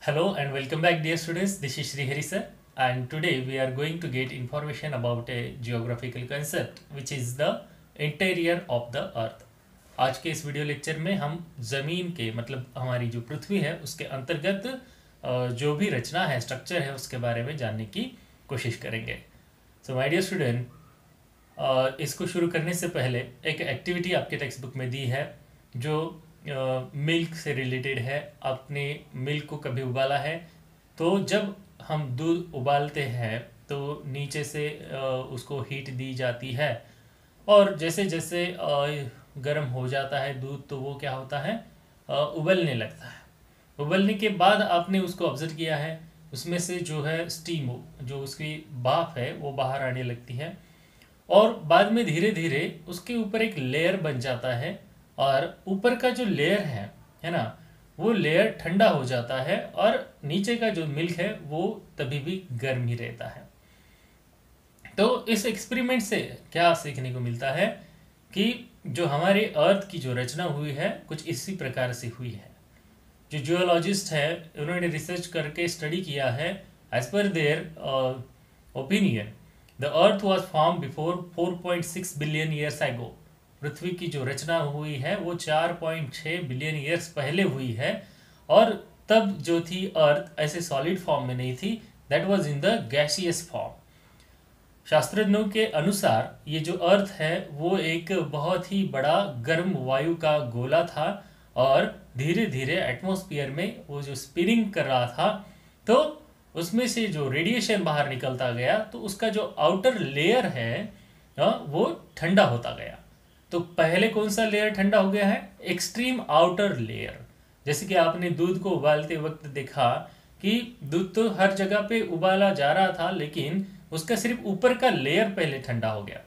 Hello and welcome back, dear students. This is Srihari sir, and today we are going to get information about a geographical concept which is the interior of the earth. आज के इस video lecture में हम ज़मीन के मतलब हमारी जो पृथ्वी है उसके अंतर्गत जो भी रचना है, स्ट्रक्चर है, उसके बारे में जानने की कोशिश करेंगे. सो माय डियर स्टूडेंट, इसको शुरू करने से पहले एक एक्टिविटी आपके टेक्स्ट बुक में दी है जो मिल्क से रिलेटेड है. आपने मिल्क को कभी उबाला है? तो जब हम दूध उबालते हैं तो नीचे से उसको हीट दी जाती है और जैसे जैसे गर्म हो जाता है दूध तो वो क्या होता है, उबलने लगता है. उबलने के बाद आपने उसको ऑब्जर्व किया है, उसमें से जो है स्टीम, जो उसकी भाप है वो बाहर आने लगती है और बाद में धीरे धीरे उसके ऊपर एक लेयर बन जाता है और ऊपर का जो लेयर है ना, वो लेयर ठंडा हो जाता है और नीचे का जो मिल्क है वो तभी भी गर्म ही रहता है. तो इस एक्सपेरिमेंट से क्या सीखने को मिलता है कि जो हमारे अर्थ की जो रचना हुई है कुछ इसी प्रकार से हुई है. जो जियोलॉजिस्ट है उन्होंने रिसर्च करके स्टडी किया है. As per their opinion the earth was form before 4.6 billion years ago. पृथ्वी की जो रचना हुई है वो 4.6 बिलियन ईयर्स पहले हुई है और तब जो थी अर्थ ऐसे सॉलिड फॉर्म में नहीं थी, that was in the gaseous form. शास्त्रज्ञों के अनुसार ये जो अर्थ है वो एक बहुत ही बड़ा गर्म वायु का गोला था और धीरे धीरे एटमॉस्फेयर में वो जो स्पिनिंग कर रहा था तो उसमें से जो रेडिएशन बाहर निकलता गया तो उसका जो आउटर लेयर है वो ठंडा होता गया. तो पहले कौन सा लेयर ठंडा हो गया है? Extreme outer layer. जैसे कि आपने दूध को उबालते वक्त देखा कि दूध तो हर जगह पे उबाला जा रहा था लेकिन उसका सिर्फ ऊपर का लेयर पहले ठंडा हो गया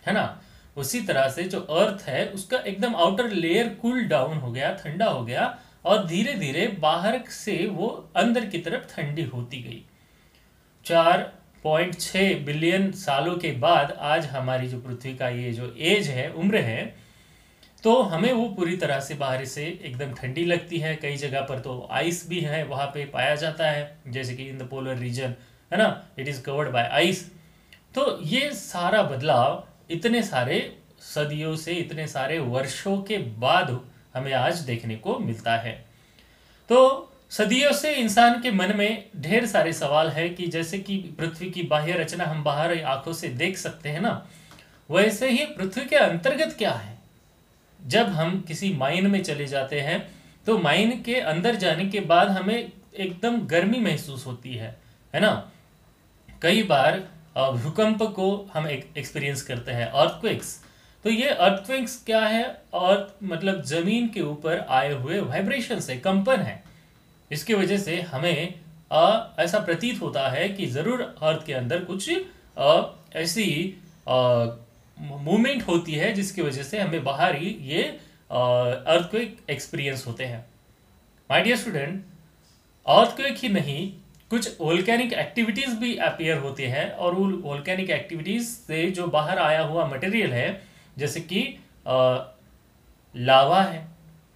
है ना. उसी तरह से जो अर्थ है उसका एकदम आउटर लेयर कूल डाउन हो गया, ठंडा हो गया और धीरे धीरे बाहर से वो अंदर की तरफ ठंडी होती गई. 4.6 बिलियन सालों के बाद आज हमारी जो पृथ्वी का ये जो एज है, उम्र है, तो हमें वो पूरी तरह से बाहर से एकदम ठंडी लगती है. कई जगह पर तो आइस भी है वहाँ पे पाया जाता है, जैसे कि इन द पोलर रीजन है ना, it is covered by ice. तो ये सारा बदलाव इतने सारे सदियों से, इतने सारे वर्षों के बाद हमें आज देखने को मिलता है. तो सदियों से इंसान के मन में ढेर सारे सवाल है कि जैसे कि पृथ्वी की बाह्य रचना हम बाहर आंखों से देख सकते हैं ना, वैसे ही पृथ्वी के अंतर्गत क्या है. जब हम किसी माइन में चले जाते हैं तो माइन के अंदर जाने के बाद हमें एकदम गर्मी महसूस होती है ना. कई बार भूकंप को हम एक्सपीरियंस करते हैं, अर्थक्वेक्स. तो ये अर्थक्वेक्स क्या है? अर्थ मतलब जमीन के ऊपर आए हुए वाइब्रेशन है, कंपन है. इसकी वजह से हमें ऐसा प्रतीत होता है कि ज़रूर अर्थ के अंदर कुछ ऐसी मूवमेंट होती है जिसकी वजह से हमें बाहर ही ये अर्थक्वेक एक्सपीरियंस होते हैं. माय डियर स्टूडेंट, अर्थक्वेक ही नहीं, कुछ वोल्केनिक एक्टिविटीज़ भी अपीयर होते हैं और वो वोल्केनिक एक्टिविटीज़ से जो बाहर आया हुआ मटेरियल है, जैसे कि लावा है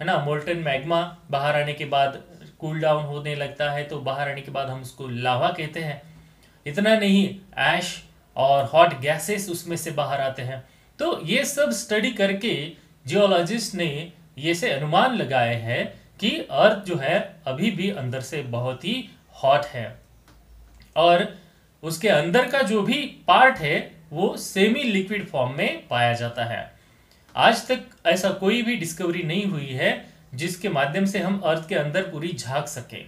ना, मोल्टन मैग्मा बाहर आने के बाद कूल डाउन होने लगता है तो बाहर आने के बाद हम उसको लावा कहते हैं. इतना नहीं, ऐश और हॉट गैसेस उसमें से बाहर आते हैं. तो ये सब स्टडी करके जियोलॉजिस्ट ने ये से अनुमान लगाए हैं कि अर्थ जो है अभी भी अंदर से बहुत ही हॉट है और उसके अंदर का जो भी पार्ट है वो सेमी लिक्विड फॉर्म में पाया जाता है. आज तक ऐसा कोई भी डिस्कवरी नहीं हुई है जिसके माध्यम से हम अर्थ के अंदर पूरी झांक सकें.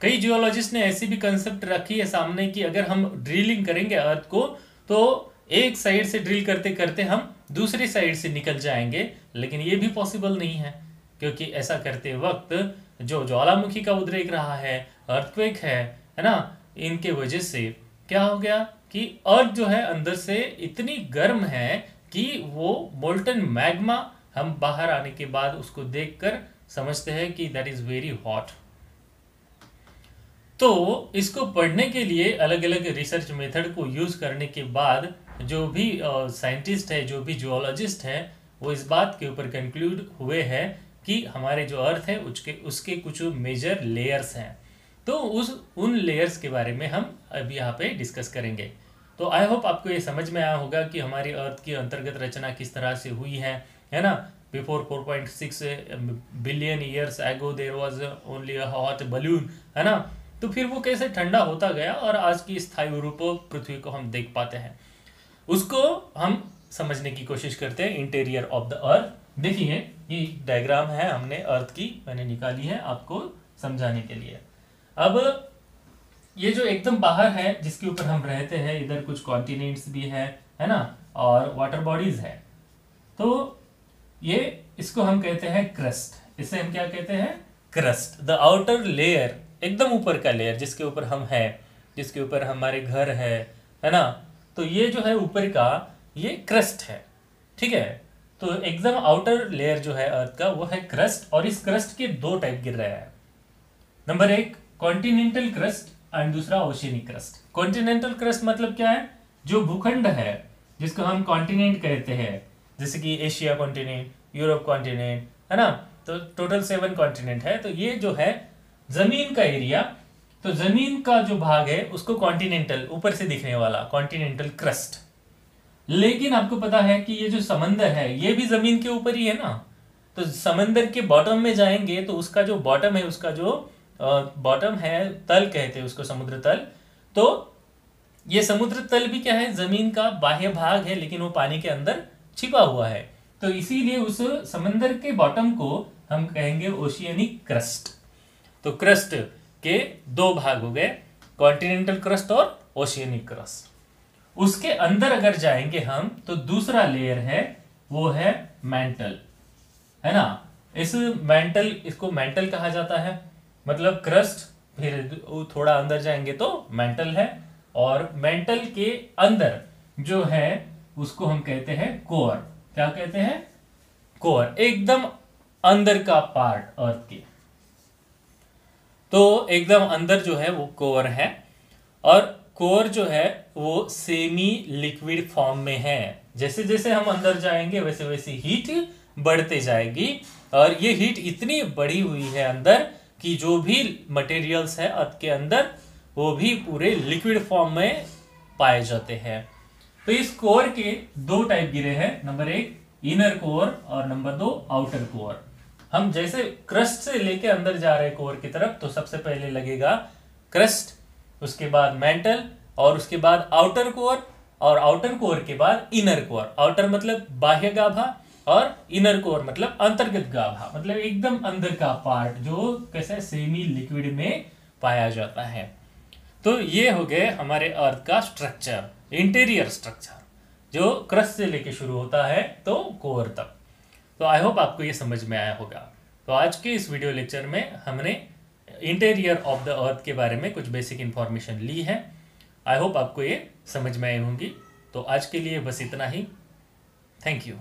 कई जियोलॉजिस्ट ने ऐसी भी कंसेप्ट रखी है सामने कि अगर हम ड्रिलिंग करेंगे अर्थ को तो एक साइड से ड्रिल करते करते हम दूसरी साइड से निकल जाएंगे, लेकिन ये भी पॉसिबल नहीं है क्योंकि ऐसा करते वक्त जो ज्वालामुखी का उद्रेक रहा है, अर्थक्वेक है ना, इनके वजह से क्या हो गया कि अर्थ जो है अंदर से इतनी गर्म है कि वो मोल्टन मैग्मा हम बाहर आने के बाद उसको देखकर समझते हैं कि दैट इज वेरी हॉट. तो इसको पढ़ने के लिए अलग अलग रिसर्च मेथड को यूज करने के बाद जो भी साइंटिस्ट है, जो भी जियोलॉजिस्ट है, वो इस बात के ऊपर कंक्लूड हुए हैं कि हमारे जो अर्थ है उसके कुछ मेजर लेयर्स हैं. तो उन लेयर्स के बारे में हम अभी यहाँ पे डिस्कस करेंगे। तो आई होप आपको ये समझ में आया होगा कि हमारी अर्थ की अंतर्गत रचना किस तरह से हुई है ना। Before 4.6 billion years ago there was only a hot balloon, है ना। तो फिर वो कैसे ठंडा होता गया और आज की स्थायी रूप पृथ्वी को हम देख पाते हैं, उसको हम समझने की कोशिश करते हैं। इंटीरियर ऑफ द अर्थ, देखिए ये डायग्राम है, हमने अर्थ की मैंने निकाली है आपको समझाने के लिए। अब ये जो एकदम बाहर है जिसके ऊपर हम रहते हैं, इधर कुछ कॉन्टिनेंट्स भी है ना, और वाटर बॉडीज है। तो ये इसको हम कहते हैं क्रस्ट। इसे हम क्या कहते हैं? क्रस्ट, द आउटर लेयर, एकदम ऊपर का लेयर जिसके ऊपर हम है, जिसके ऊपर हमारे घर है ना। तो ये जो है ऊपर का, ये क्रस्ट है, ठीक है। तो एकदम आउटर लेयर जो है अर्थ का वो है क्रस्ट, और इस क्रस्ट के दो टाइप गिर रहे हैं। नंबर एक कॉन्टिनेंटल क्रस्ट एंड दूसरा ओशियनिक क्रस्ट। कॉन्टिनेंटल क्रस्ट मतलब क्या है? जो भूखंड है जिसको हम कॉन्टिनेंट कहते हैं, जैसे कि एशिया कॉन्टिनेंट, यूरोप कॉन्टिनेंट, है ना। तो टोटल 7 कॉन्टिनेंट है। तो ये जो है जमीन का एरिया, तो जमीन का जो भाग है उसको कॉन्टिनेंटल, ऊपर से दिखने वाला कॉन्टिनेंटल क्रस्ट। लेकिन आपको पता है कि ये जो समंदर है ये भी जमीन के ऊपर ही है ना। तो समंदर के बॉटम में जाएंगे तो उसका जो बॉटम है, उसका जो बॉटम है, तल कहते हैं उसको, समुद्र तल। तो ये समुद्र तल भी क्या है? जमीन का बाह्य भाग है, लेकिन वो पानी के अंदर छिपा हुआ है। तो इसीलिए उस समंदर के बॉटम को हम कहेंगे ओशियनिक क्रस्ट। तो क्रस्ट के दो भाग हो गए, कॉन्टिनेंटल क्रस्ट और ओशियनिक क्रस्ट। उसके अंदर अगर जाएंगे हम तो दूसरा लेयर है, वो है मेंटल, है ना। इस मेंटल, इसको मेंटल कहा जाता है, मतलब क्रस्ट, फिर थोड़ा अंदर जाएंगे तो मेंटल है, और मेंटल के अंदर जो है उसको हम कहते हैं कोर। क्या कहते हैं? कोर, एकदम अंदर का पार्ट अर्थ के। तो एकदम अंदर जो है वो कोर है, और कोर जो है वो सेमी लिक्विड फॉर्म में है। जैसे जैसे हम अंदर जाएंगे वैसे वैसे हीट बढ़ते जाएगी, और ये हीट इतनी बढ़ी हुई है अंदर कि जो भी मटेरियल्स है अर्थ के अंदर वो भी पूरे लिक्विड फॉर्म में पाए जाते हैं। तो इस कोर के दो टाइप गिरे हैं, नंबर एक इनर कोर और नंबर 2 आउटर कोर। हम जैसे क्रस्ट से लेके अंदर जा रहे हैं कोर की तरफ, तो सबसे पहले लगेगा क्रस्ट, उसके बाद मेंटल, और उसके बाद आउटर कोर, और आउटर कोर के बाद इनर कोर। आउटर मतलब बाह्य गाभा, और इनर कोर मतलब अंतर्गत गाभा, मतलब एकदम अंदर का पार्ट जो कैसे सेमी लिक्विड में पाया जाता है। तो ये हो गए हमारे अर्थ का स्ट्रक्चर, इंटीरियर स्ट्रक्चर, जो क्रस्ट से लेके शुरू होता है तो कोर तक। तो आई होप आपको ये समझ में आया होगा। तो आज के इस वीडियो लेक्चर में हमने इंटीरियर ऑफ द अर्थ के बारे में कुछ बेसिक इंफॉर्मेशन ली है। आई होप आपको ये समझ में आई होंगी। तो आज के लिए बस इतना ही। Thank you.